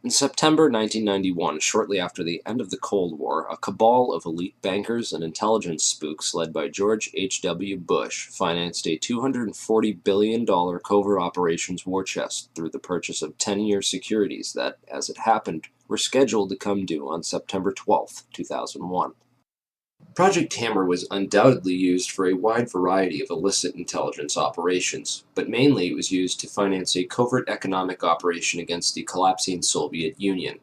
In September 1991, shortly after the end of the Cold War, a cabal of elite bankers and intelligence spooks led by George H.W. Bush financed a $240 billion covert operations war chest through the purchase of 10-year securities that, as it happened, were scheduled to come due on September 12, 2001. Project Hammer was undoubtedly used for a wide variety of illicit intelligence operations, but mainly it was used to finance a covert economic operation against the collapsing Soviet Union,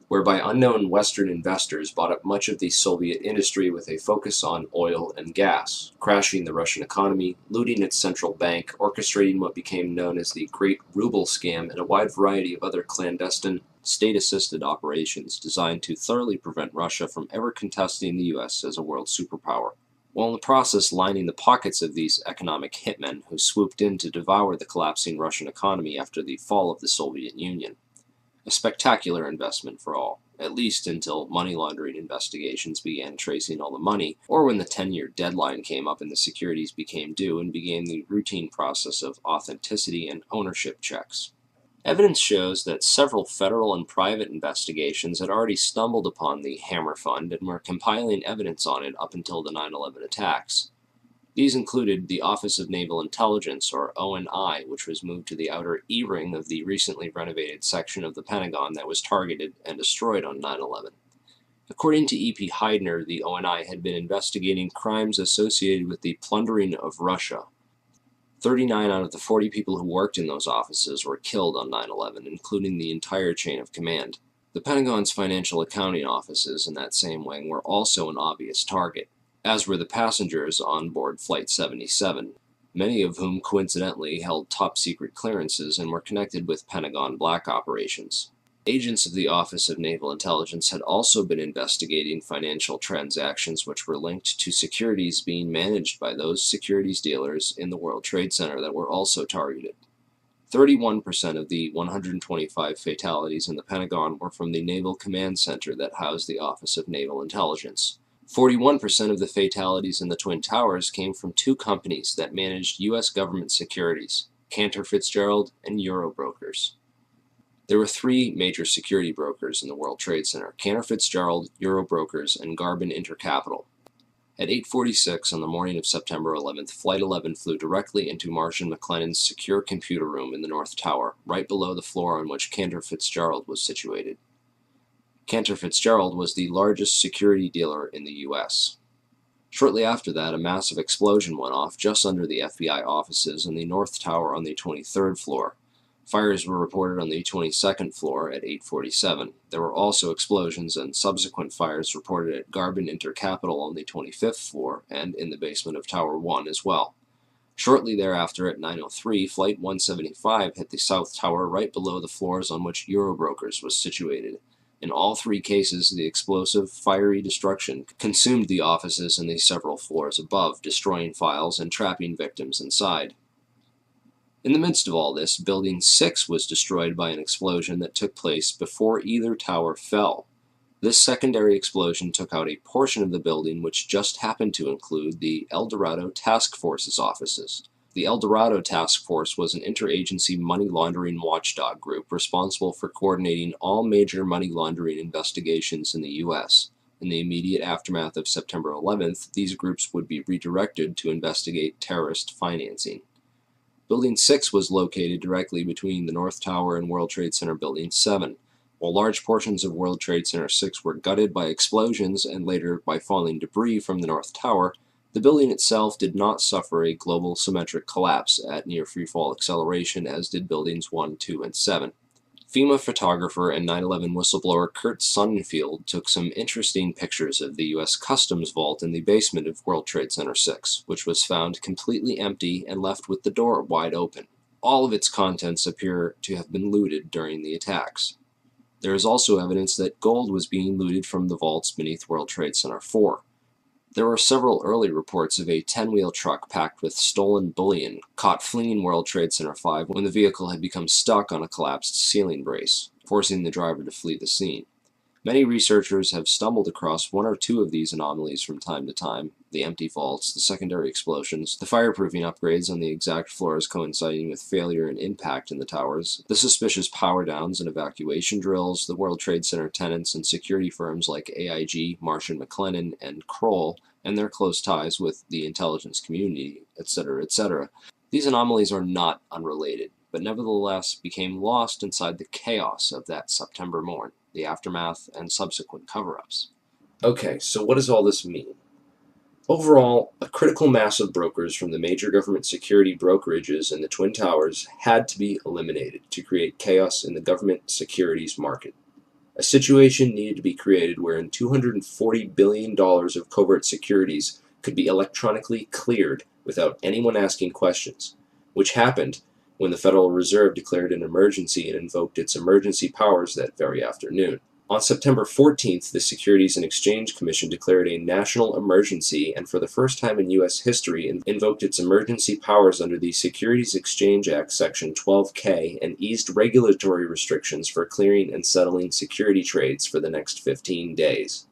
whereby unknown Western investors bought up much of the Soviet industry with a focus on oil and gas, crashing the Russian economy, looting its central bank, orchestrating what became known as the Great Ruble Scam, and a wide variety of other clandestine, state-assisted operations designed to thoroughly prevent Russia from ever contesting the U.S. as a world superpower, while in the process lining the pockets of these economic hitmen who swooped in to devour the collapsing Russian economy after the fall of the Soviet Union. A spectacular investment for all, at least until money laundering investigations began tracing all the money, or when the 10-year deadline came up and the securities became due and began the routine process of authenticity and ownership checks. Evidence shows that several federal and private investigations had already stumbled upon the Hammer Fund and were compiling evidence on it up until the 9/11 attacks. These included the Office of Naval Intelligence, or ONI, which was moved to the outer E-ring of the recently renovated section of the Pentagon that was targeted and destroyed on 9/11. According to E.P. Heidner, the ONI had been investigating crimes associated with the plundering of Russia. 39 out of the 40 people who worked in those offices were killed on 9/11, including the entire chain of command. The Pentagon's financial accounting offices in that same wing were also an obvious target, as were the passengers on board Flight 77, many of whom coincidentally held top-secret clearances and were connected with Pentagon black operations. Agents of the Office of Naval Intelligence had also been investigating financial transactions which were linked to securities being managed by those securities dealers in the World Trade Center that were also targeted. 31% of the 125 fatalities in the Pentagon were from the Naval Command Center that housed the Office of Naval Intelligence. 41% of the fatalities in the Twin Towers came from two companies that managed U.S. government securities, Cantor Fitzgerald and Eurobrokers. There were three major security brokers in the World Trade Center: Cantor Fitzgerald, Eurobrokers, and Garbin Intercapital. At 8:46 on the morning of September 11th, Flight 11 flew directly into Marshall McLennan's secure computer room in the North Tower, right below the floor on which Cantor Fitzgerald was situated. Cantor Fitzgerald was the largest security dealer in the U.S. Shortly after that, a massive explosion went off just under the FBI offices in the North Tower on the 23rd floor. Fires were reported on the 22nd floor at 8:47. There were also explosions and subsequent fires reported at Garbin Intercapital on the 25th floor and in the basement of Tower 1 as well. Shortly thereafter, at 9:03, Flight 175 hit the South Tower right below the floors on which Eurobrokers was situated. In all three cases, the explosive, fiery destruction consumed the offices and the several floors above, destroying files and trapping victims inside. In the midst of all this, Building 6 was destroyed by an explosion that took place before either tower fell. This secondary explosion took out a portion of the building which just happened to include the El Dorado Task Force's offices. The El Dorado Task Force was an interagency money laundering watchdog group responsible for coordinating all major money laundering investigations in the U.S. In the immediate aftermath of September 11th, these groups would be redirected to investigate terrorist financing. Building 6 was located directly between the North Tower and World Trade Center Building 7. While large portions of World Trade Center 6 were gutted by explosions and later by falling debris from the North Tower, the building itself did not suffer a global symmetric collapse at near freefall acceleration as did Buildings 1, 2, and 7. FEMA photographer and 9/11 whistleblower Kurt Sonnenfeld took some interesting pictures of the U.S. Customs Vault in the basement of World Trade Center 6, which was found completely empty and left with the door wide open. All of its contents appear to have been looted during the attacks. There is also evidence that gold was being looted from the vaults beneath World Trade Center 4. There were several early reports of a 10-wheel truck packed with stolen bullion caught fleeing World Trade Center 5 when the vehicle had become stuck on a collapsed ceiling brace, forcing the driver to flee the scene. Many researchers have stumbled across one or two of these anomalies from time to time: the empty vaults, the secondary explosions, the fireproofing upgrades on the exact floors coinciding with failure and impact in the towers, the suspicious power downs and evacuation drills, the World Trade Center tenants and security firms like AIG, Marsh & McLennan, and Kroll, and their close ties with the intelligence community, etc., etc. These anomalies are not unrelated, but nevertheless became lost inside the chaos of that September morn, the aftermath, and subsequent cover-ups. Okay, so what does all this mean? Overall, a critical mass of brokers from the major government security brokerages in the Twin Towers had to be eliminated to create chaos in the government securities market. A situation needed to be created wherein $240 billion of covert securities could be electronically cleared without anyone asking questions, which happened when the Federal Reserve declared an emergency and invoked its emergency powers that very afternoon. On September 14th, the Securities and Exchange Commission declared a national emergency and for the first time in U.S. history invoked its emergency powers under the Securities Exchange Act Section 12K and eased regulatory restrictions for clearing and settling security trades for the next 15 days.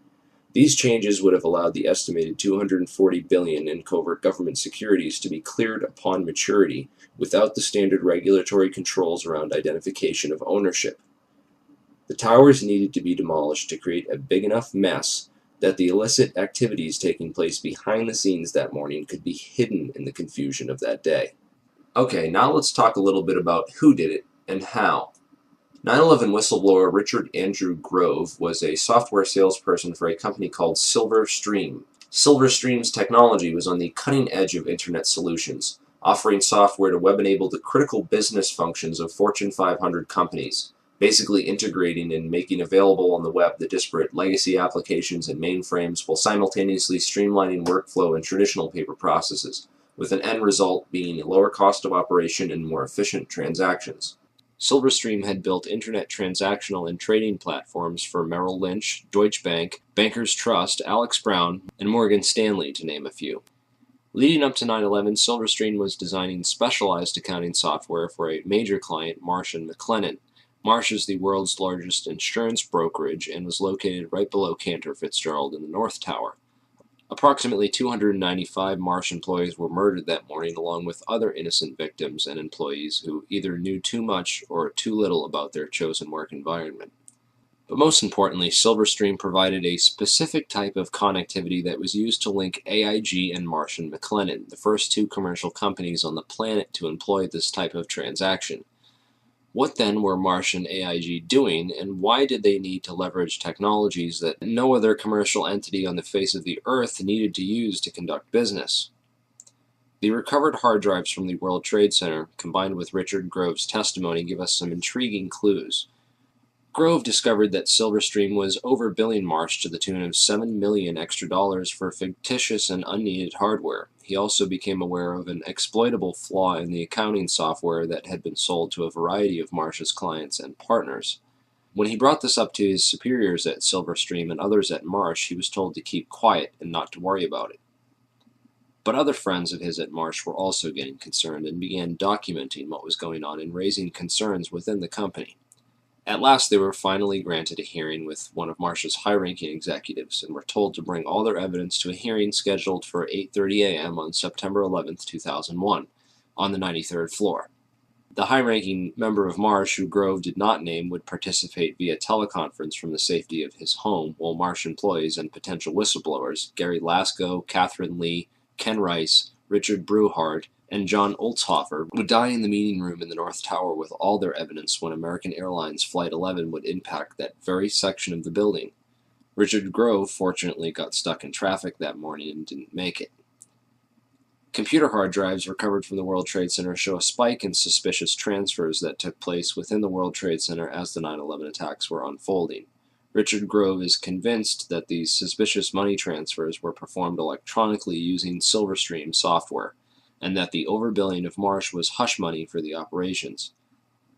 These changes would have allowed the estimated $240 billion in covert government securities to be cleared upon maturity without the standard regulatory controls around identification of ownership. The towers needed to be demolished to create a big enough mess that the illicit activities taking place behind the scenes that morning could be hidden in the confusion of that day. Okay, now let's talk a little bit about who did it and how. 9/11 whistleblower Richard Andrew Grove was a software salesperson for a company called Silverstream. Silverstream's technology was on the cutting edge of internet solutions, offering software to web-enable the critical business functions of Fortune 500 companies, basically integrating and making available on the web the disparate legacy applications and mainframes while simultaneously streamlining workflow and traditional paper processes, with an end result being a lower cost of operation and more efficient transactions. Silverstream had built internet transactional and trading platforms for Merrill Lynch, Deutsche Bank, Bankers Trust, Alex Brown, and Morgan Stanley, to name a few. Leading up to 9/11, Silverstream was designing specialized accounting software for a major client, Marsh & McLennan. Marsh is the world's largest insurance brokerage and was located right below Cantor Fitzgerald in the North Tower. Approximately 295 Marsh employees were murdered that morning, along with other innocent victims and employees who either knew too much or too little about their chosen work environment. But most importantly, Silverstream provided a specific type of connectivity that was used to link AIG and Marsh & McLennan, the first two commercial companies on the planet to employ this type of transaction. What then were Marsh and AIG doing, and why did they need to leverage technologies that no other commercial entity on the face of the earth needed to use to conduct business? The recovered hard drives from the World Trade Center, combined with Richard Grove's testimony, give us some intriguing clues. Grove discovered that Silverstream was overbilling Marsh to the tune of $7 million extra for fictitious and unneeded hardware. He also became aware of an exploitable flaw in the accounting software that had been sold to a variety of Marsh's clients and partners. When he brought this up to his superiors at Silverstream and others at Marsh, he was told to keep quiet and not to worry about it. But other friends of his at Marsh were also getting concerned and began documenting what was going on and raising concerns within the company. At last, they were finally granted a hearing with one of Marsh's high-ranking executives and were told to bring all their evidence to a hearing scheduled for 8:30 a.m. on September 11, 2001, on the 93rd floor. The high-ranking member of Marsh, who Grove did not name, would participate via teleconference from the safety of his home, while Marsh employees and potential whistleblowers, Gary Lasko, Catherine Lee, Ken Rice, Richard Breuhardt, and John Oltzhofer, would die in the meeting room in the North Tower with all their evidence when American Airlines Flight 11 would impact that very section of the building. Richard Grove fortunately got stuck in traffic that morning and didn't make it. Computer hard drives recovered from the World Trade Center show a spike in suspicious transfers that took place within the World Trade Center as the 9/11 attacks were unfolding. Richard Grove is convinced that these suspicious money transfers were performed electronically using Silverstream software, and that the overbilling of Marsh was hush money for the operations.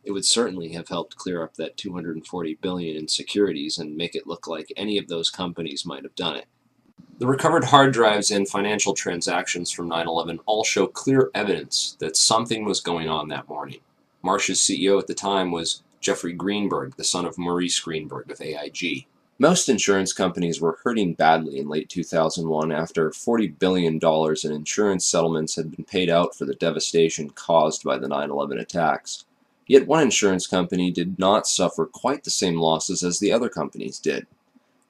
It would certainly have helped clear up that $240 billion in securities and make it look like any of those companies might have done it. The recovered hard drives and financial transactions from 9/11 all show clear evidence that something was going on that morning. Marsh's CEO at the time was Jeffrey Greenberg, the son of Maurice Greenberg of AIG. Most insurance companies were hurting badly in late 2001 after $40 billion in insurance settlements had been paid out for the devastation caused by the 9/11 attacks. Yet one insurance company did not suffer quite the same losses as the other companies did.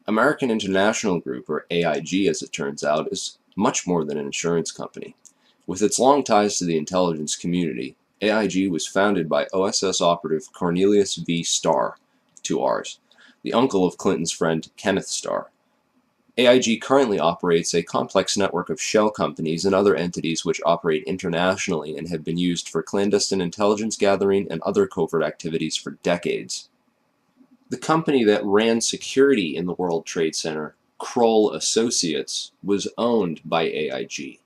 American International Group, or AIG as it turns out, is much more than an insurance company. With its long ties to the intelligence community, AIG was founded by OSS operative Cornelius V. Starr, 2 R's, the uncle of Clinton's friend Kenneth Starr. AIG currently operates a complex network of shell companies and other entities which operate internationally and have been used for clandestine intelligence gathering and other covert activities for decades. The company that ran security in the World Trade Center, Kroll Associates, was owned by AIG.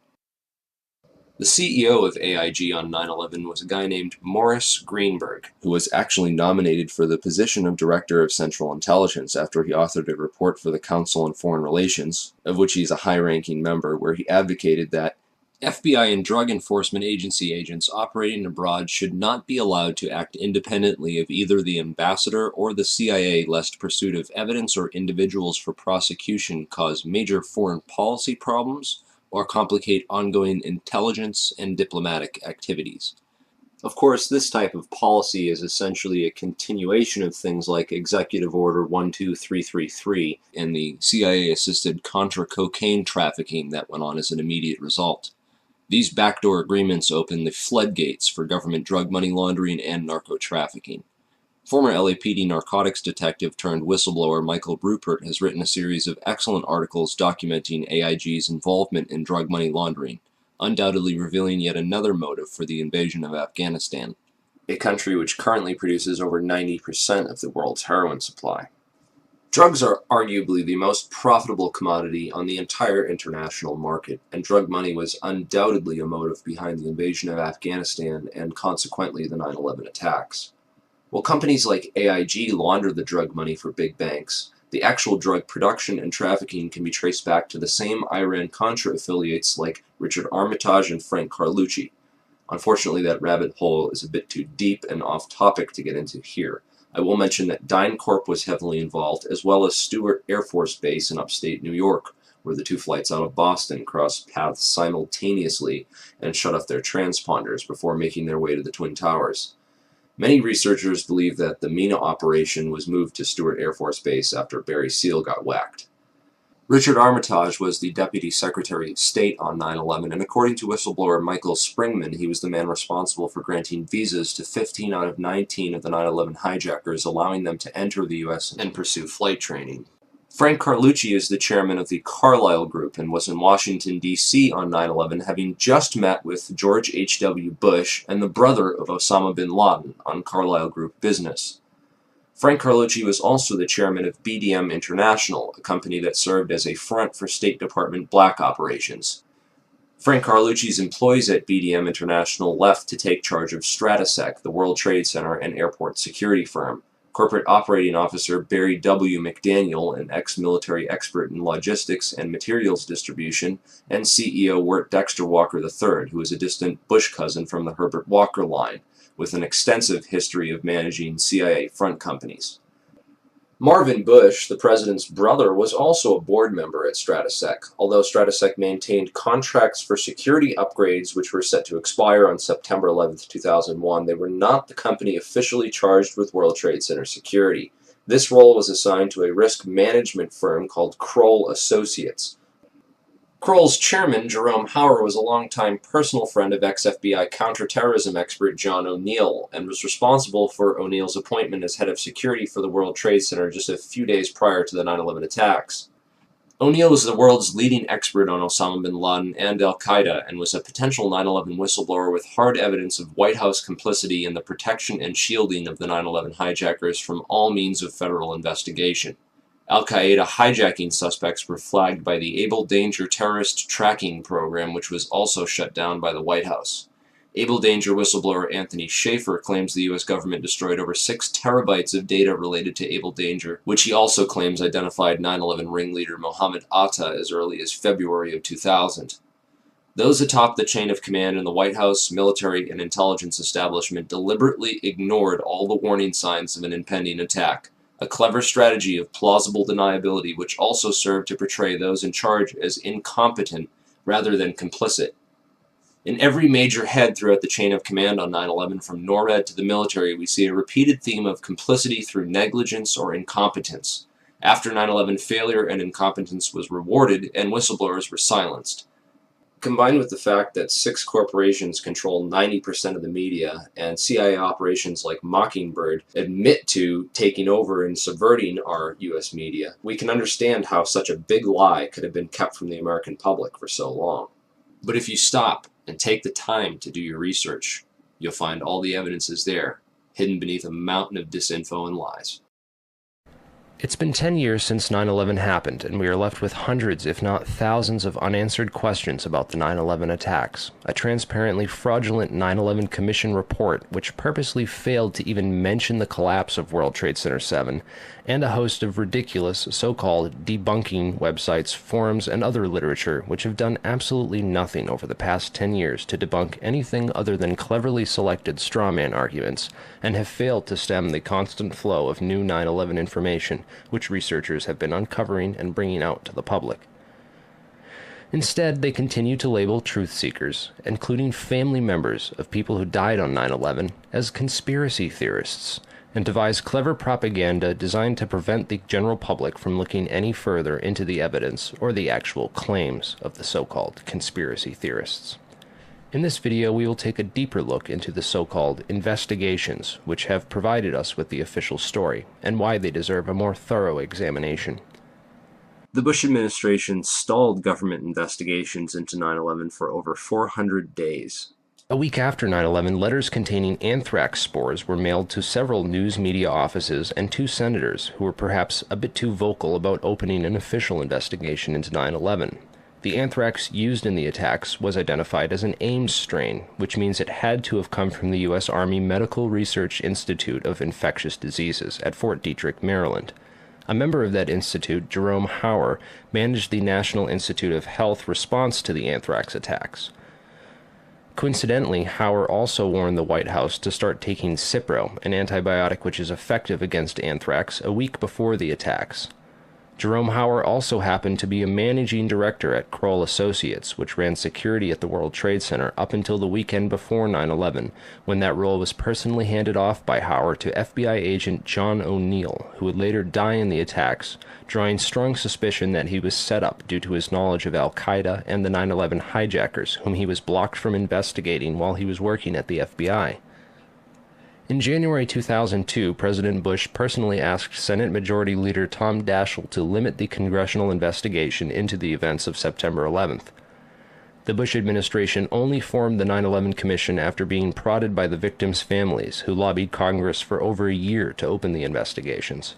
The CEO of AIG on 9/11 was a guy named Morris Greenberg, who was actually nominated for the position of Director of Central Intelligence after he authored a report for the Council on Foreign Relations, of which he's a high-ranking member, where he advocated that FBI and Drug Enforcement Agency agents operating abroad should not be allowed to act independently of either the ambassador or the CIA, lest pursuit of evidence or individuals for prosecution cause major foreign policy problems or complicate ongoing intelligence and diplomatic activities. Of course, this type of policy is essentially a continuation of things like Executive Order 12333 and the CIA-assisted Contra cocaine trafficking that went on as an immediate result. These backdoor agreements open the floodgates for government drug money laundering and narco-trafficking. Former LAPD narcotics detective turned whistleblower Michael Rupert has written a series of excellent articles documenting AIG's involvement in drug money laundering, undoubtedly revealing yet another motive for the invasion of Afghanistan, a country which currently produces over 90% of the world's heroin supply. Drugs are arguably the most profitable commodity on the entire international market, and drug money was undoubtedly a motive behind the invasion of Afghanistan and consequently the 9/11 attacks. While companies like AIG launder the drug money for big banks, the actual drug production and trafficking can be traced back to the same Iran-Contra affiliates like Richard Armitage and Frank Carlucci. Unfortunately, that rabbit hole is a bit too deep and off-topic to get into here. I will mention that DynCorp was heavily involved, as well as Stewart Air Force Base in upstate New York, where the two flights out of Boston crossed paths simultaneously and shut off their transponders before making their way to the Twin Towers. Many researchers believe that the MENA operation was moved to Stewart Air Force Base after Barry Seal got whacked. Richard Armitage was the Deputy Secretary of State on 9/11, and according to whistleblower Michael Springman, he was the man responsible for granting visas to 15 out of 19 of the 9/11 hijackers, allowing them to enter the U.S. and pursue flight training. Frank Carlucci is the chairman of the Carlyle Group and was in Washington, D.C. on 9/11, having just met with George H.W. Bush and the brother of Osama bin Laden on Carlyle Group business. Frank Carlucci was also the chairman of BDM International, a company that served as a front for State Department black operations. Frank Carlucci's employees at BDM International left to take charge of Stratesec, the World Trade Center and airport security firm. Corporate Operating Officer Barry W. McDaniel, an ex-military expert in logistics and materials distribution, and CEO Wirt Dexter Walker III, who is a distant Bush cousin from the Herbert Walker line, with an extensive history of managing CIA front companies. Marvin Bush, the president's brother, was also a board member at Stratesec. Although Stratesec maintained contracts for security upgrades which were set to expire on September 11, 2001, they were not the company officially charged with World Trade Center security. This role was assigned to a risk management firm called Kroll Associates. Kroll's chairman, Jerome Hauer, was a longtime personal friend of ex-FBI counterterrorism expert John O'Neill and was responsible for O'Neill's appointment as head of security for the World Trade Center just a few days prior to the 9/11 attacks. O'Neill is the world's leading expert on Osama bin Laden and al-Qaeda and was a potential 9/11 whistleblower with hard evidence of White House complicity in the protection and shielding of the 9/11 hijackers from all means of federal investigation. Al-Qaeda hijacking suspects were flagged by the Able Danger terrorist tracking program, which was also shut down by the White House. Able Danger whistleblower Anthony Schaefer claims the U.S. government destroyed over 6 terabytes of data related to Able Danger, which he also claims identified 9/11 ringleader Mohammed Atta as early as February of 2000. Those atop the chain of command in the White House, military, and intelligence establishment deliberately ignored all the warning signs of an impending attack. a clever strategy of plausible deniability which also served to portray those in charge as incompetent rather than complicit. In every major head throughout the chain of command on 9/11, from NORAD to the military, we see a repeated theme of complicity through negligence or incompetence. After 9/11, failure and incompetence was rewarded, and whistleblowers were silenced. Combined with the fact that 6 corporations control 90% of the media, and CIA operations like Mockingbird admit to taking over and subverting our US media, we can understand how such a big lie could have been kept from the American public for so long. But if you stop and take the time to do your research, you'll find all the evidence is there, hidden beneath a mountain of disinfo and lies. It's been 10 years since 9/11 happened, and we are left with hundreds, if not thousands, of unanswered questions about the 9/11 attacks. A transparently fraudulent 9/11 Commission report, which purposely failed to even mention the collapse of World Trade Center 7, and a host of ridiculous, so-called debunking websites, forums, and other literature, which have done absolutely nothing over the past 10 years to debunk anything other than cleverly selected strawman arguments, and have failed to stem the constant flow of new 9/11 information, which researchers have been uncovering and bringing out to the public. Instead, they continue to label truth seekers, including family members of people who died on 9/11, as conspiracy theorists, and devise clever propaganda designed to prevent the general public from looking any further into the evidence or the actual claims of the so-called conspiracy theorists. In this video, we will take a deeper look into the so-called investigations, which have provided us with the official story, and why they deserve a more thorough examination. The Bush administration stalled government investigations into 9/11 for over 400 days. A week after 9/11, letters containing anthrax spores were mailed to several news media offices and 2 senators who were perhaps a bit too vocal about opening an official investigation into 9/11. The anthrax used in the attacks was identified as an Ames strain, which means it had to have come from the U.S. Army Medical Research Institute of Infectious Diseases at Fort Detrick, Maryland. A member of that institute, Jerome Hauer, managed the National Institute of Health response to the anthrax attacks. Coincidentally, Hauer also warned the White House to start taking Cipro, an antibiotic which is effective against anthrax, a week before the attacks. Jerome Hauer also happened to be a managing director at Kroll Associates, which ran security at the World Trade Center up until the weekend before 9/11, when that role was personally handed off by Hauer to FBI agent John O'Neill, who would later die in the attacks, drawing strong suspicion that he was set up due to his knowledge of Al-Qaeda and the 9/11 hijackers, whom he was blocked from investigating while he was working at the FBI. In January 2002, President Bush personally asked Senate Majority Leader Tom Daschle to limit the congressional investigation into the events of September 11th. The Bush administration only formed the 9/11 Commission after being prodded by the victims' families, who lobbied Congress for over a year to open the investigations.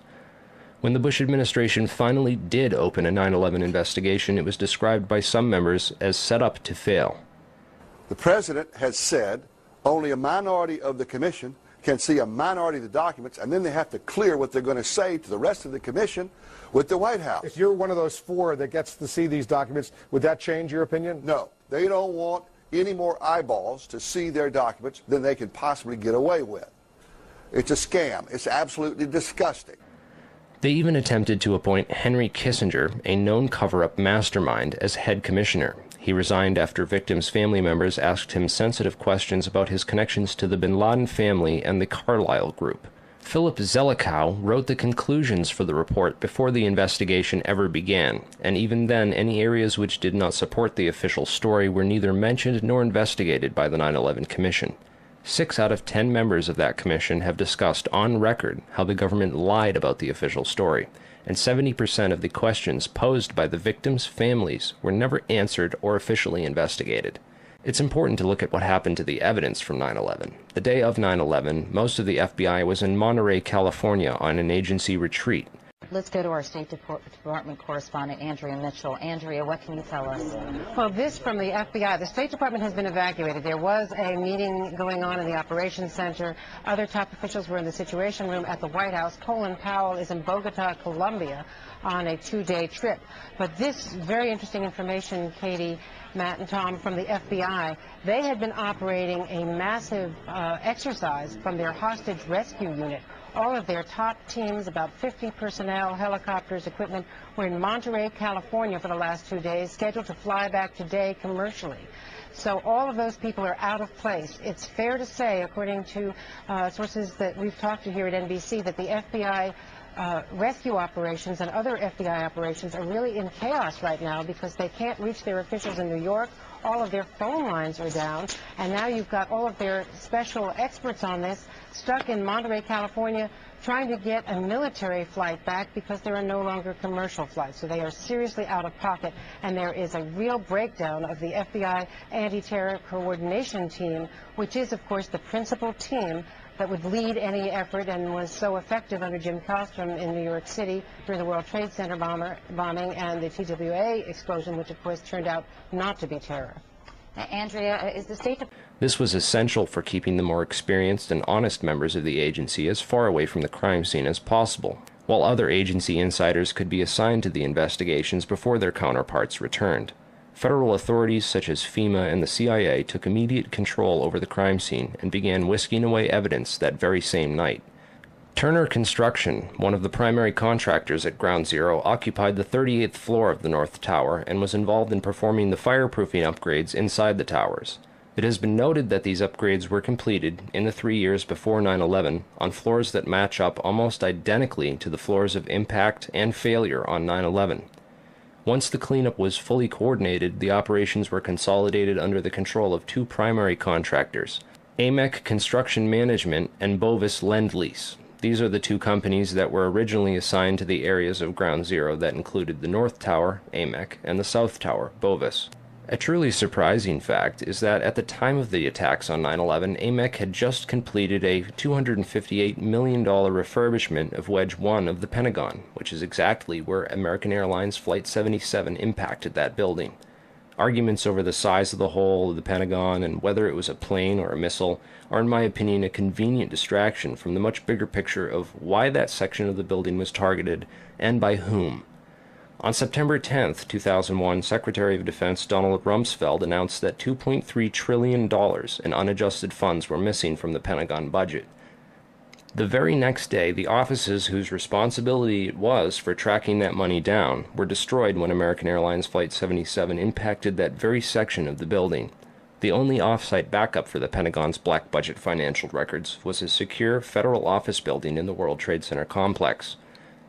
When the Bush administration finally did open a 9/11 investigation, it was described by some members as set up to fail. The President has said only a minority of the Commission can see a minority of the documents, and then they have to clear what they're going to say to the rest of the Commission with the White House. If you're one of those 4 that gets to see these documents, would that change your opinion? No. They don't want any more eyeballs to see their documents than they can possibly get away with. It's a scam. It's absolutely disgusting. They even attempted to appoint Henry Kissinger, a known cover-up mastermind, as head commissioner. He resigned after victims' family members asked him sensitive questions about his connections to the bin Laden family and the Carlyle Group. Philip Zelikow wrote the conclusions for the report before the investigation ever began, and even then any areas which did not support the official story were neither mentioned nor investigated by the 9/11 Commission. 6 out of 10 members of that commission have discussed on record how the government lied about the official story, and 70% of the questions posed by the victims' families were never answered or officially investigated. It's important to look at what happened to the evidence from 9/11. The day of 9/11, most of the FBI was in Monterey, California on an agency retreat. Let's go to our State Department correspondent, Andrea Mitchell. Andrea, what can you tell us? Well, this from the FBI. The State Department has been evacuated. There was a meeting going on in the Operations Center. Other top officials were in the Situation Room at the White House. Colin Powell is in Bogota, Colombia, on a 2-day trip. But this very interesting information, Katie, Matt, and Tom, from the FBI, they had been operating a massive exercise from their hostage rescue unit all of their top teams, about 50 personnel, helicopters, equipment, were in Monterey, California for the last 2 days, scheduled to fly back today commercially. So all of those people are out of place. It's fair to say, according to sources that we've talked to here at NBC, that the FBI rescue operations and other FBI operations are really in chaos right now because they can't reach their officials in New York. All of their phone lines are down, and now you've got all of their special experts on this stuck in Monterey, California, trying to get a military flight back because there are no longer commercial flights. So they are seriously out of pocket, and there is a real breakdown of the FBI anti-terror coordination team, which is, of course, the principal team that would lead any effort and was so effective under Jim Kallstrom in New York City during the World Trade Center bombing and the TWA explosion, which of course turned out not to be terror. Andrea, is the State Department... This was essential for keeping the more experienced and honest members of the agency as far away from the crime scene as possible, while other agency insiders could be assigned to the investigations before their counterparts returned. Federal authorities such as FEMA and the CIA took immediate control over the crime scene and began whisking away evidence that very same night. Turner Construction, one of the primary contractors at Ground Zero, occupied the 38th floor of the North Tower and was involved in performing the fireproofing upgrades inside the towers. It has been noted that these upgrades were completed in the 3 years before 9/11 on floors that match up almost identically to the floors of impact and failure on 9/11. Once the cleanup was fully coordinated, the operations were consolidated under the control of two primary contractors, AMEC Construction Management and Bovis Lend-Lease. These are the two companies that were originally assigned to the areas of Ground Zero that included the North Tower, AMEC, and the South Tower, Bovis. A truly surprising fact is that at the time of the attacks on 9/11, AMEC had just completed a $258 million refurbishment of Wedge 1 of the Pentagon, which is exactly where American Airlines Flight 77 impacted that building. Arguments over the size of the hole of the Pentagon and whether it was a plane or a missile are, in my opinion, a convenient distraction from the much bigger picture of why that section of the building was targeted and by whom. On September 10, 2001, Secretary of Defense Donald Rumsfeld announced that $2.3 trillion in unadjusted funds were missing from the Pentagon budget. The very next day, the offices whose responsibility it was for tracking that money down were destroyed when American Airlines Flight 77 impacted that very section of the building. The only off-site backup for the Pentagon's black budget financial records was a secure federal office building in the World Trade Center complex.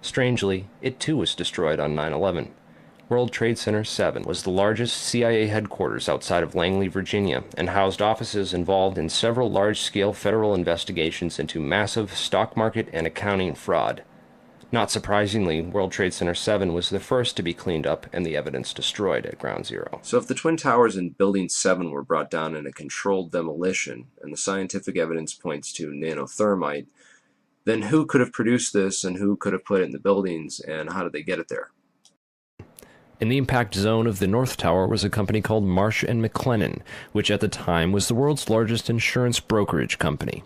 Strangely, it too was destroyed on 9/11. World Trade Center 7 was the largest CIA headquarters outside of Langley, Virginia, and housed offices involved in several large-scale federal investigations into massive stock market and accounting fraud. Not surprisingly, World Trade Center 7 was the first to be cleaned up and the evidence destroyed at Ground Zero. So if the Twin Towers and Building 7 were brought down in a controlled demolition, and the scientific evidence points to nanothermite, then who could have produced this and who could have put it in the buildings and how did they get it there? In the impact zone of the North Tower was a company called Marsh & McLennan, which at the time was the world's largest insurance brokerage company.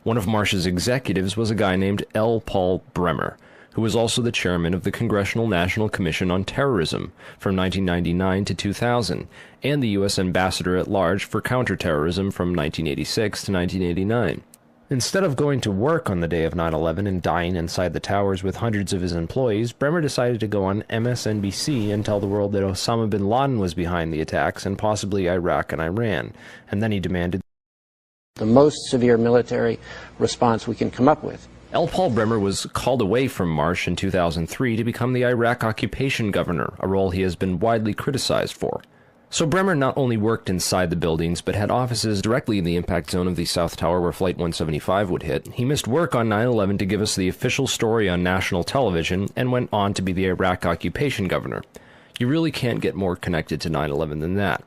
One of Marsh's executives was a guy named L. Paul Bremer, who was also the chairman of the Congressional National Commission on Terrorism from 1999 to 2000, and the U.S. ambassador at large for counterterrorism from 1986 to 1989. Instead of going to work on the day of 9/11 and dying inside the towers with hundreds of his employees, Bremer decided to go on MSNBC and tell the world that Osama bin Laden was behind the attacks and possibly Iraq and Iran, and then he demanded the most severe military response we can come up with. L. Paul Bremer was called away from Marsh in 2003 to become the Iraq occupation governor, a role he has been widely criticized for. So Bremer not only worked inside the buildings, but had offices directly in the impact zone of the South Tower where Flight 175 would hit. He missed work on 9/11 to give us the official story on national television, and went on to be the Iraq occupation governor. You really can't get more connected to 9/11 than that.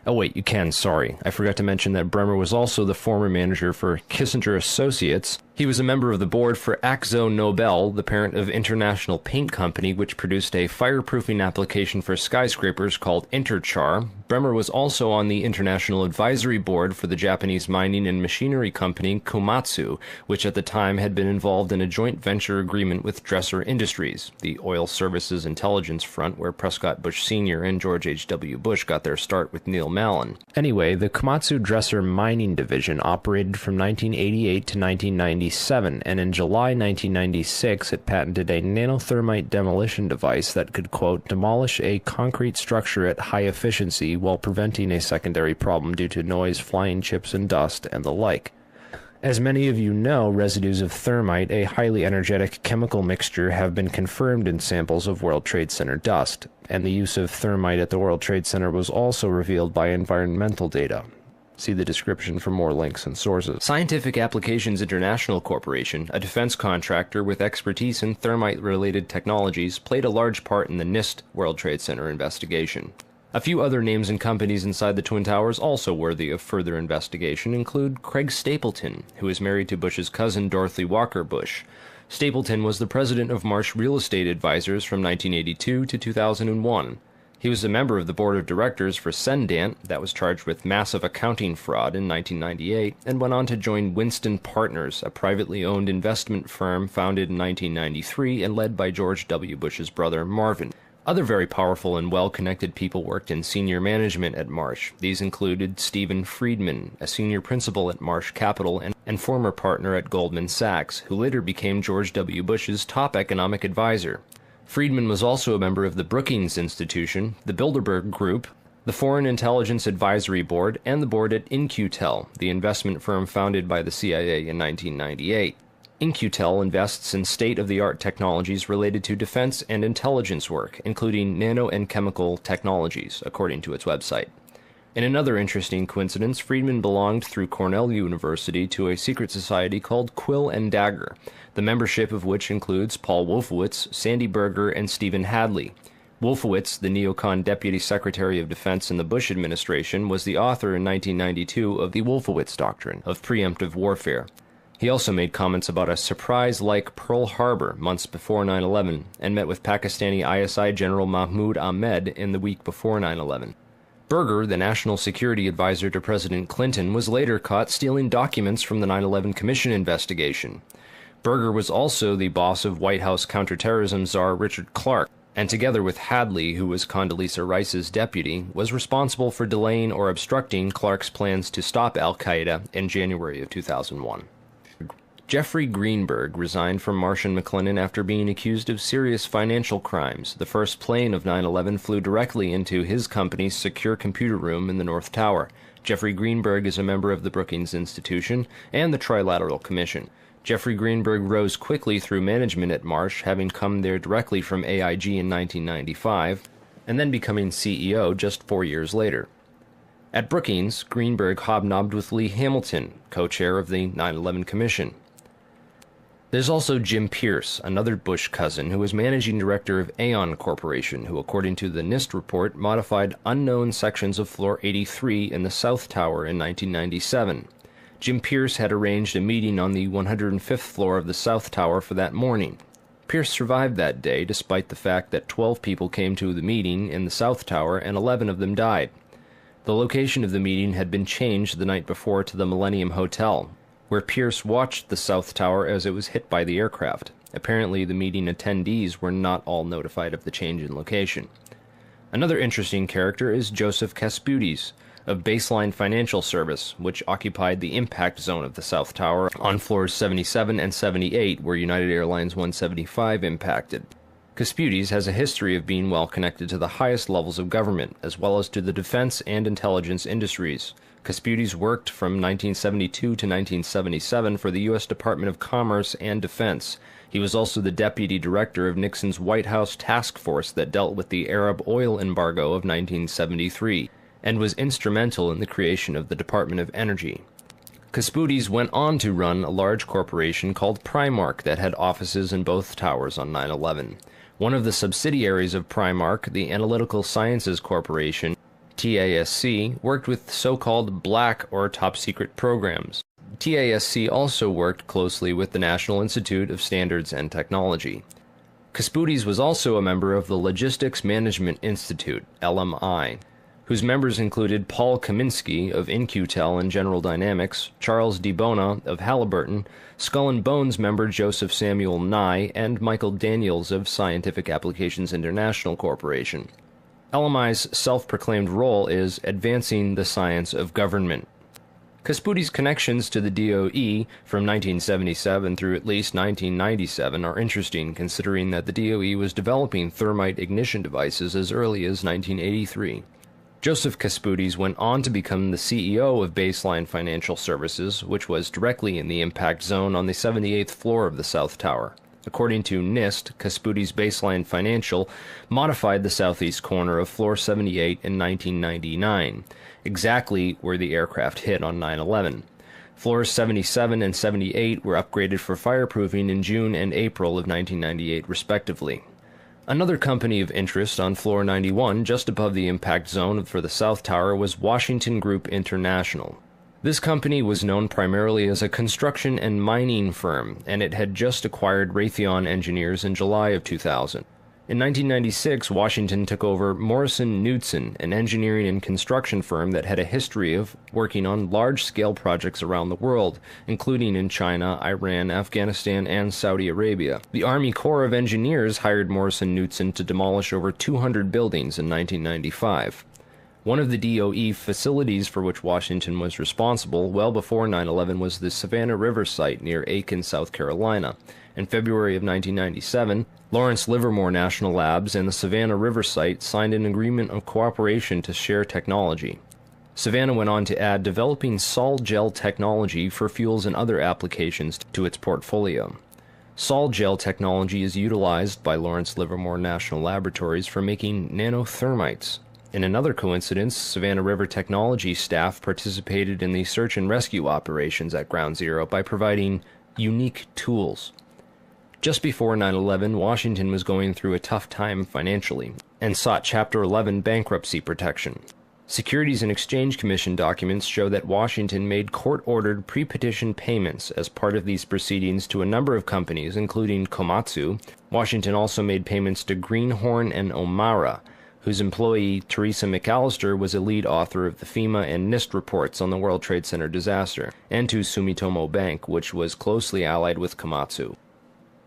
Oh wait, you can, sorry. I forgot to mention that Bremer was also the former manager for Kissinger Associates. He was a member of the board for Akzo Nobel, the parent of International Paint Company, which produced a fireproofing application for skyscrapers called Interchar. Bremer was also on the International Advisory Board for the Japanese mining and machinery company Komatsu, which at the time had been involved in a joint venture agreement with Dresser Industries, the oil services intelligence front where Prescott Bush Sr. and George H.W. Bush got their start with Neil Mallon. Anyway, the Komatsu Dresser mining division operated from 1988 to 1990 1997, and in July 1996 it patented a nanothermite demolition device that could, quote, demolish a concrete structure at high efficiency while preventing a secondary problem due to noise, flying chips and dust, and the like. As many of you know, residues of thermite, a highly energetic chemical mixture, have been confirmed in samples of World Trade Center dust, and the use of thermite at the World Trade Center was also revealed by environmental data. See the description for more links and sources. Scientific Applications International Corporation, a defense contractor with expertise in thermite-related technologies, played a large part in the NIST World Trade Center investigation. A few other names and companies inside the Twin Towers also worthy of further investigation include Craig Stapleton, who is married to Bush's cousin Dorothy Walker Bush. Stapleton was the president of Marsh Real Estate Advisors from 1982 to 2001. He was a member of the board of directors for Cendant, that was charged with massive accounting fraud in 1998, and went on to join Winston Partners, a privately owned investment firm founded in 1993 and led by George W. Bush's brother Marvin. Other very powerful and well-connected people worked in senior management at Marsh. These included Stephen Friedman, a senior principal at Marsh Capital and former partner at Goldman Sachs, who later became George W. Bush's top economic advisor. Friedman was also a member of the Brookings Institution, the Bilderberg Group, the Foreign Intelligence Advisory Board, and the board at In-Q-Tel, the investment firm founded by the CIA in 1998. In-Q-Tel invests in state-of-the-art technologies related to defense and intelligence work, including nano and chemical technologies, according to its website. In another interesting coincidence, Friedman belonged through Cornell University to a secret society called Quill and Dagger, the membership of which includes Paul Wolfowitz, Sandy Berger, and Stephen Hadley. Wolfowitz, the neocon Deputy Secretary of Defense in the Bush administration, was the author in 1992 of the Wolfowitz Doctrine of preemptive warfare. He also made comments about a surprise-like Pearl Harbor months before 9/11 and met with Pakistani ISI General Mahmoud Ahmed in the week before 9/11. Berger, the national security advisor to President Clinton, was later caught stealing documents from the 9/11 Commission investigation. Berger was also the boss of White House counterterrorism czar Richard Clarke, and together with Hadley, who was Condoleezza Rice's deputy, was responsible for delaying or obstructing Clarke's plans to stop al-Qaeda in January of 2001. Jeffrey Greenberg resigned from Marsh & McLennan after being accused of serious financial crimes. The first plane of 9/11 flew directly into his company's secure computer room in the North Tower. Jeffrey Greenberg is a member of the Brookings Institution and the Trilateral Commission. Jeffrey Greenberg rose quickly through management at Marsh, having come there directly from AIG in 1995, and then becoming CEO just 4 years later. At Brookings, Greenberg hobnobbed with Lee Hamilton, co-chair of the 9/11 Commission. There's also Jim Pierce, another Bush cousin, who was managing director of Aon Corporation, who, according to the NIST report, modified unknown sections of Floor 83 in the South Tower in 1997. Jim Pierce had arranged a meeting on the 105th floor of the South Tower for that morning. Pierce survived that day, despite the fact that 12 people came to the meeting in the South Tower and 11 of them died. The location of the meeting had been changed the night before to the Millennium Hotel, where Pierce watched the South Tower as it was hit by the aircraft. Apparently, the meeting attendees were not all notified of the change in location. Another interesting character is Joseph Kasputis, of Baseline Financial Service, which occupied the impact zone of the South Tower on floors 77 and 78, where United Airlines 175 impacted. Kasputis has a history of being well connected to the highest levels of government, as well as to the defense and intelligence industries. Kasputis worked from 1972 to 1977 for the U.S. Department of Commerce and Defense. He was also the deputy director of Nixon's White House task force that dealt with the Arab oil embargo of 1973, and was instrumental in the creation of the Department of Energy. Kasputis went on to run a large corporation called Primark that had offices in both towers on 9/11. One of the subsidiaries of Primark, the Analytical Sciences Corporation, TASC, worked with so-called black or top-secret programs. TASC also worked closely with the National Institute of Standards and Technology. Kasputis was also a member of the Logistics Management Institute, LMI, whose members included Paul Kaminsky of In-Q-Tel and General Dynamics, Charles DiBona of Halliburton, Skull and Bones member Joseph Samuel Nye, and Michael Daniels of Scientific Applications International Corporation. LMI's self-proclaimed role is advancing the science of government. Casputi's connections to the DOE from 1977 through at least 1997 are interesting, considering that the DOE was developing thermite ignition devices as early as 1983. Joseph Casputes went on to become the CEO of Baseline Financial Services, which was directly in the impact zone on the 78th floor of the South Tower. According to NIST, Casputes Baseline Financial modified the southeast corner of floor 78 in 1999, exactly where the aircraft hit on 9/11. Floors 77 and 78 were upgraded for fireproofing in June and April of 1998, respectively. Another company of interest on floor 91, just above the impact zone for the South Tower, was Washington Group International. This company was known primarily as a construction and mining firm, and it had just acquired Raytheon Engineers in July of 2000. In 1996, Washington took over Morrison Knudsen, an engineering and construction firm that had a history of working on large-scale projects around the world, including in China, Iran, Afghanistan, and Saudi Arabia. The Army Corps of Engineers hired Morrison Knudsen to demolish over 200 buildings in 1995. One of the DOE facilities for which Washington was responsible well before 9/11 was the Savannah River site near Aiken, South Carolina. In February of 1997, Lawrence Livermore National Labs and the Savannah River site signed an agreement of cooperation to share technology. Savannah went on to add developing sol gel technology for fuels and other applications to its portfolio. Sol gel technology is utilized by Lawrence Livermore National Laboratories for making nanothermites. In another coincidence, Savannah River Technology staff participated in the search and rescue operations at Ground Zero by providing unique tools. Just before 9/11, Washington was going through a tough time financially and sought Chapter 11 bankruptcy protection. Securities and Exchange Commission documents show that Washington made court-ordered pre-petition payments as part of these proceedings to a number of companies, including Komatsu. Washington also made payments to Greenhorn and Omara, whose employee, Teresa McAllister, was a lead author of the FEMA and NIST reports on the World Trade Center disaster, and to Sumitomo Bank, which was closely allied with Komatsu.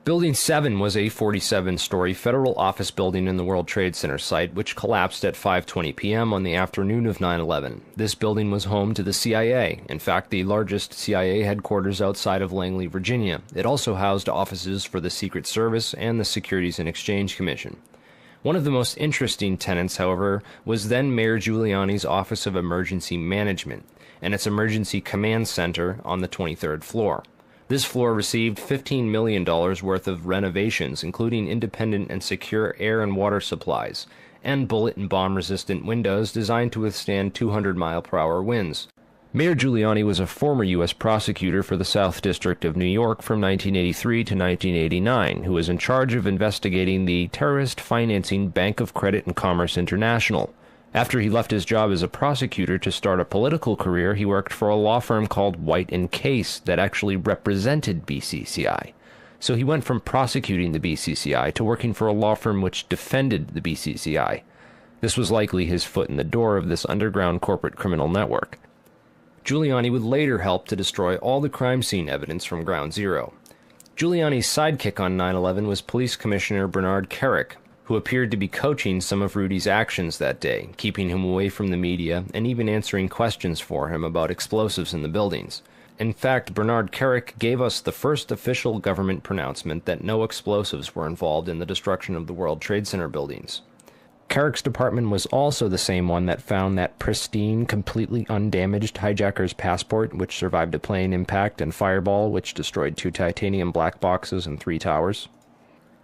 Building 7 was a 47-story federal office building in the World Trade Center site, which collapsed at 5:20 p.m. on the afternoon of 9/11. This building was home to the CIA, in fact the largest CIA headquarters outside of Langley, Virginia. It also housed offices for the Secret Service and the Securities and Exchange Commission. One of the most interesting tenants, however, was then Mayor Giuliani's Office of Emergency Management and its Emergency Command Center on the 23rd floor. This floor received $15 million worth of renovations, including independent and secure air and water supplies, and bullet and bomb-resistant windows designed to withstand 200-mile-per-hour winds. Mayor Giuliani was a former U.S. prosecutor for the South District of New York from 1983 to 1989, who was in charge of investigating the terrorist financing Bank of Credit and Commerce International. After he left his job as a prosecutor to start a political career, he worked for a law firm called White & Case that actually represented BCCI. So he went from prosecuting the BCCI to working for a law firm which defended the BCCI. This was likely his foot in the door of this underground corporate criminal network. Giuliani would later help to destroy all the crime scene evidence from Ground Zero. Giuliani's sidekick on 9/11 was Police Commissioner Bernard Kerik, who appeared to be coaching some of Rudy's actions that day, keeping him away from the media and even answering questions for him about explosives in the buildings. In fact, Bernard Kerik gave us the first official government pronouncement that no explosives were involved in the destruction of the World Trade Center buildings. Kerik's department was also the same one that found that pristine, completely undamaged hijacker's passport, which survived a plane impact, and Fireball, which destroyed 2 titanium black boxes and 3 towers.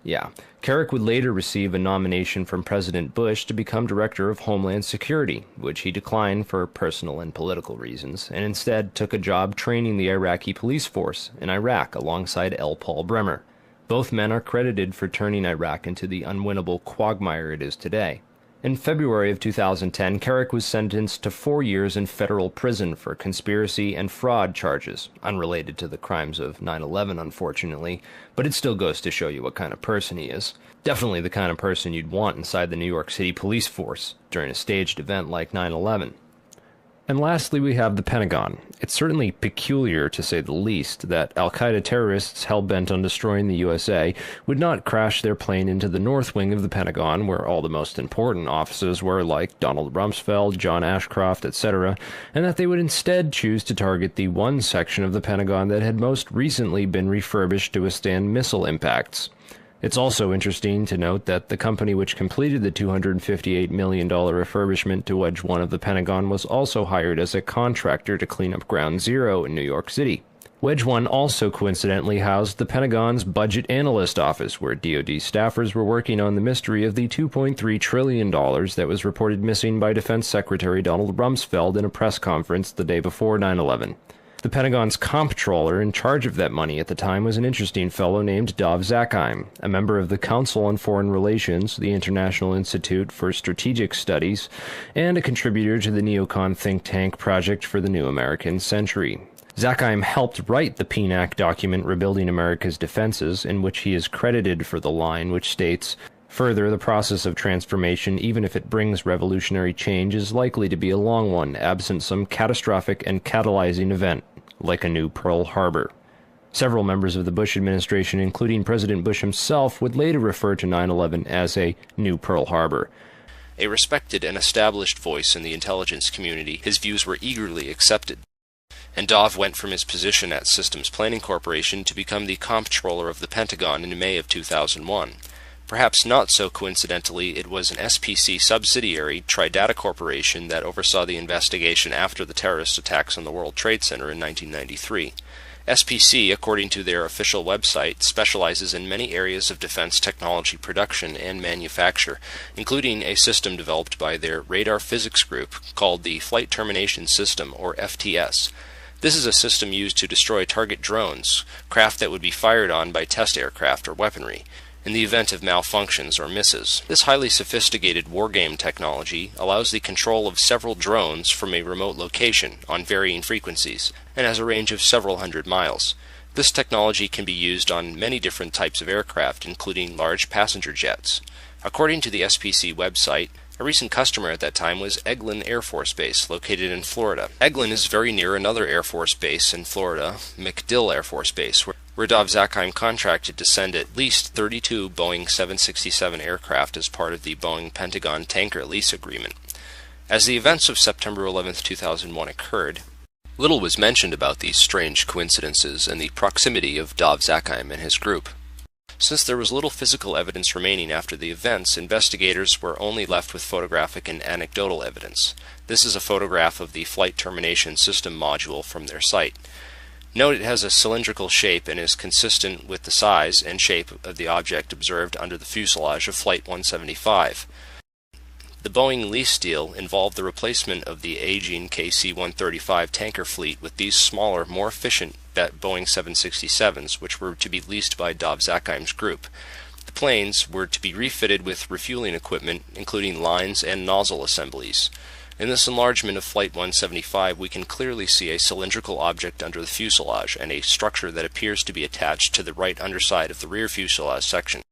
Yeah, Kerik would later receive a nomination from President Bush to become Director of Homeland Security, which he declined for personal and political reasons, and instead took a job training the Iraqi police force in Iraq alongside L. Paul Bremer. Both men are credited for turning Iraq into the unwinnable quagmire it is today. In February of 2010, Kerik was sentenced to 4 years in federal prison for conspiracy and fraud charges, unrelated to the crimes of 9/11, unfortunately, but it still goes to show you what kind of person he is. Definitely the kind of person you'd want inside the New York City police force during a staged event like 9/11. And lastly, we have the Pentagon. It's certainly peculiar, to say the least, that al-Qaeda terrorists hell-bent on destroying the USA would not crash their plane into the north wing of the Pentagon, where all the most important offices were, like Donald Rumsfeld, John Ashcroft, etc., and that they would instead choose to target the one section of the Pentagon that had most recently been refurbished to withstand missile impacts. It's also interesting to note that the company which completed the $258 million refurbishment to Wedge 1 of the Pentagon was also hired as a contractor to clean up Ground Zero in New York City. Wedge 1 also coincidentally housed the Pentagon's Budget Analyst Office, where DoD staffers were working on the mystery of the $2.3 trillion that was reported missing by Defense Secretary Donald Rumsfeld in a press conference the day before 9/11. The Pentagon's comptroller in charge of that money at the time was an interesting fellow named Dov Zakheim, a member of the Council on Foreign Relations, the International Institute for Strategic Studies, and a contributor to the neocon think tank Project for the New American Century. Zakheim helped write the PNAC document Rebuilding America's Defenses, in which he is credited for the line which states, "Further, the process of transformation, even if it brings revolutionary change, is likely to be a long one, absent some catastrophic and catalyzing event, like a new Pearl Harbor." Several members of the Bush administration, including President Bush himself, would later refer to 9/11 as a new Pearl Harbor. A respected and established voice in the intelligence community, his views were eagerly accepted. And Dov went from his position at Systems Planning Corporation to become the comptroller of the Pentagon in May of 2001. Perhaps not so coincidentally, it was an SPC subsidiary, Tridata Corporation, that oversaw the investigation after the terrorist attacks on the World Trade Center in 1993. SPC, according to their official website, specializes in many areas of defense technology production and manufacture, including a system developed by their radar physics group called the Flight Termination System, or FTS. This is a system used to destroy target drones, craft that would be fired on by test aircraft or weaponry, in the event of malfunctions or misses. This highly sophisticated wargame technology allows the control of several drones from a remote location on varying frequencies and has a range of several hundred miles. This technology can be used on many different types of aircraft, including large passenger jets. According to the SPC website, a recent customer at that time was Eglin Air Force Base, located in Florida. Eglin is very near another Air Force base in Florida, MacDill Air Force Base, where Dov Zakheim contracted to send at least 32 Boeing 767 aircraft as part of the Boeing Pentagon Tanker Lease Agreement. As the events of September 11, 2001 occurred, little was mentioned about these strange coincidences and the proximity of Dov Zakheim and his group. Since there was little physical evidence remaining after the events, investigators were only left with photographic and anecdotal evidence. This is a photograph of the Flight Termination System module from their site. Note it has a cylindrical shape and is consistent with the size and shape of the object observed under the fuselage of Flight 175. The Boeing lease deal involved the replacement of the aging KC-135 tanker fleet with these smaller, more efficient Boeing 767s, which were to be leased by Dov Zakheim's group. The planes were to be refitted with refueling equipment, including lines and nozzle assemblies. In this enlargement of Flight 175, we can clearly see a cylindrical object under the fuselage and a structure that appears to be attached to the right underside of the rear fuselage section.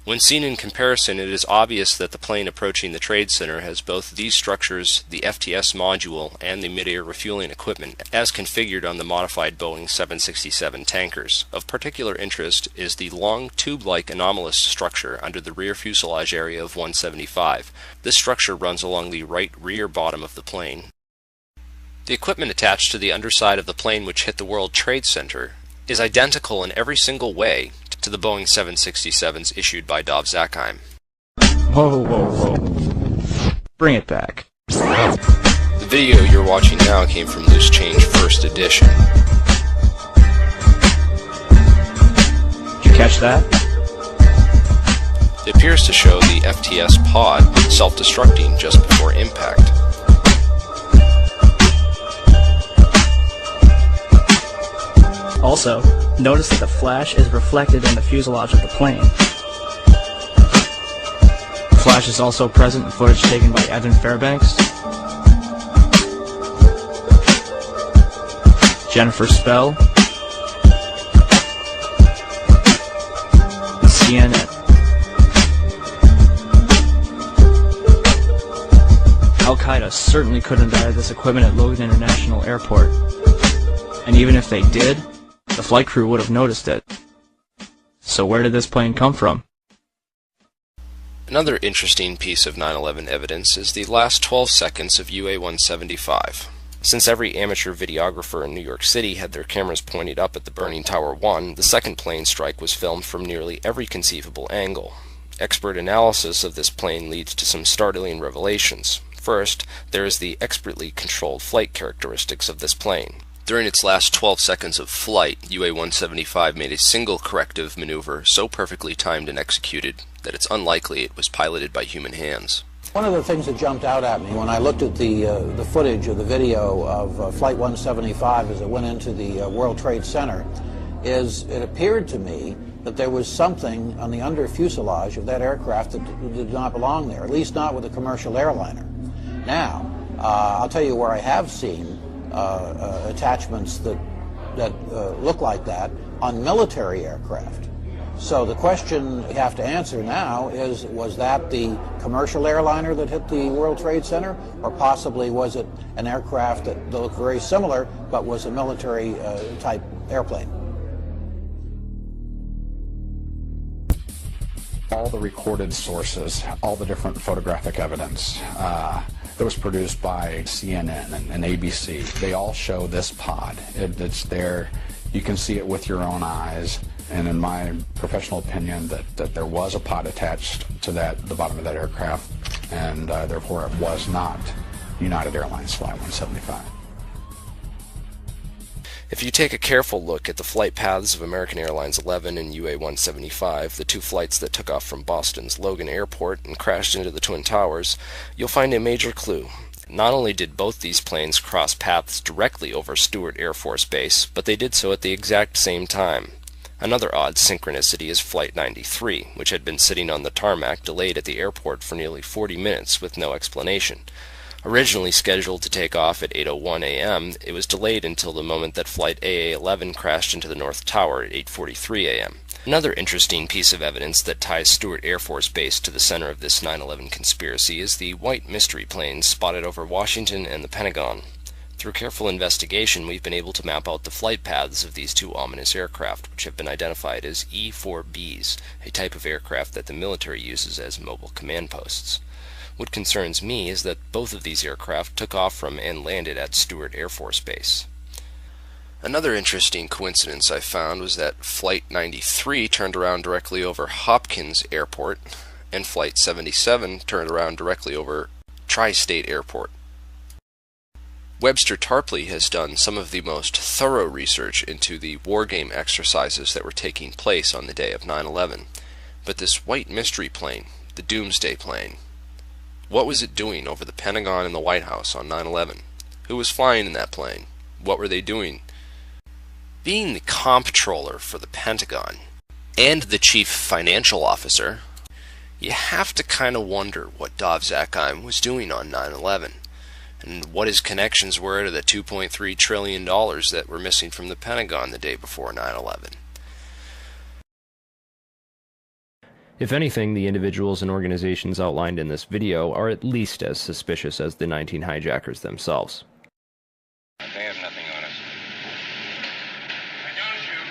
When seen in comparison, it is obvious that the plane approaching the Trade Center has both these structures, the FTS module, and the mid-air refueling equipment, as configured on the modified Boeing 767 tankers. Of particular interest is the long tube-like anomalous structure under the rear fuselage area of 175. This structure runs along the right rear bottom of the plane. The equipment attached to the underside of the plane which hit the World Trade Center is identical in every single way to the Boeing 767s issued by Dov Zakheim. Whoa, whoa, whoa. Bring it back. The video you're watching now came from Loose Change First Edition. Did you catch that? It appears to show the FTS pod self-destructing just before impact. Also, notice that the flash is reflected in the fuselage of the plane. The flash is also present in footage taken by Evan Fairbanks, Jennifer Spell, CNN. Al-Qaeda certainly couldn't have this equipment at Logan International Airport. And even if they did, the flight crew would have noticed it. So where did this plane come from? Another interesting piece of 9/11 evidence is the last 12 seconds of UA-175. Since every amateur videographer in New York City had their cameras pointed up at the burning Tower 1, the second plane strike was filmed from nearly every conceivable angle. Expert analysis of this plane leads to some startling revelations. First, there is the expertly controlled flight characteristics of this plane. During its last 12 seconds of flight, UA-175 made a single corrective maneuver so perfectly timed and executed that it's unlikely it was piloted by human hands. One of the things that jumped out at me when I looked at the footage of the video of Flight 175 as it went into the World Trade Center is it appeared to me that there was something on the under fuselage of that aircraft that did not belong there, at least not with a commercial airliner. Now, I'll tell you where I have seen attachments that look like that on military aircraft. So the question you have to answer now is, was that the commercial airliner that hit the World Trade Center, or possibly was it an aircraft that looked very similar but was a military type airplane? All the recorded sources, all the different photographic evidence that was produced by CNN and ABC, they all show this pod. It's there. You can see it with your own eyes. And in my professional opinion, that there was a pod attached to the bottom of that aircraft, and therefore it was not United Airlines Flight 175. If you take a careful look at the flight paths of American Airlines 11 and UA-175, the two flights that took off from Boston's Logan Airport and crashed into the Twin Towers, you'll find a major clue. Not only did both these planes cross paths directly over Stewart Air Force Base, but they did so at the exact same time. Another odd synchronicity is Flight 93, which had been sitting on the tarmac delayed at the airport for nearly 40 minutes with no explanation. Originally scheduled to take off at 8:01 a.m., it was delayed until the moment that Flight AA-11 crashed into the North Tower at 8:43 a.m. Another interesting piece of evidence that ties Stewart Air Force Base to the center of this 9/11 conspiracy is the white mystery planes spotted over Washington and the Pentagon. Through careful investigation, we've been able to map out the flight paths of these two ominous aircraft, which have been identified as E-4Bs, a type of aircraft that the military uses as mobile command posts. What concerns me is that both of these aircraft took off from and landed at Stewart Air Force Base. Another interesting coincidence I found was that Flight 93 turned around directly over Hopkins Airport, and Flight 77 turned around directly over Tri-State Airport. Webster Tarpley has done some of the most thorough research into the wargame exercises that were taking place on the day of 9/11. But this white mystery plane, the Doomsday plane, what was it doing over the Pentagon and the White House on 9/11? Who was flying in that plane? What were they doing? Being the comptroller for the Pentagon and the chief financial officer, you have to kind of wonder what Dov Zakheim was doing on 9/11. And what his connections were to the $2.3 trillion that were missing from the Pentagon the day before 9/11. If anything, the individuals and organizations outlined in this video are at least as suspicious as the 19 hijackers themselves. They have nothing on us. I don't shoot.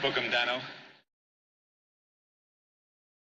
Book 'em, Dano.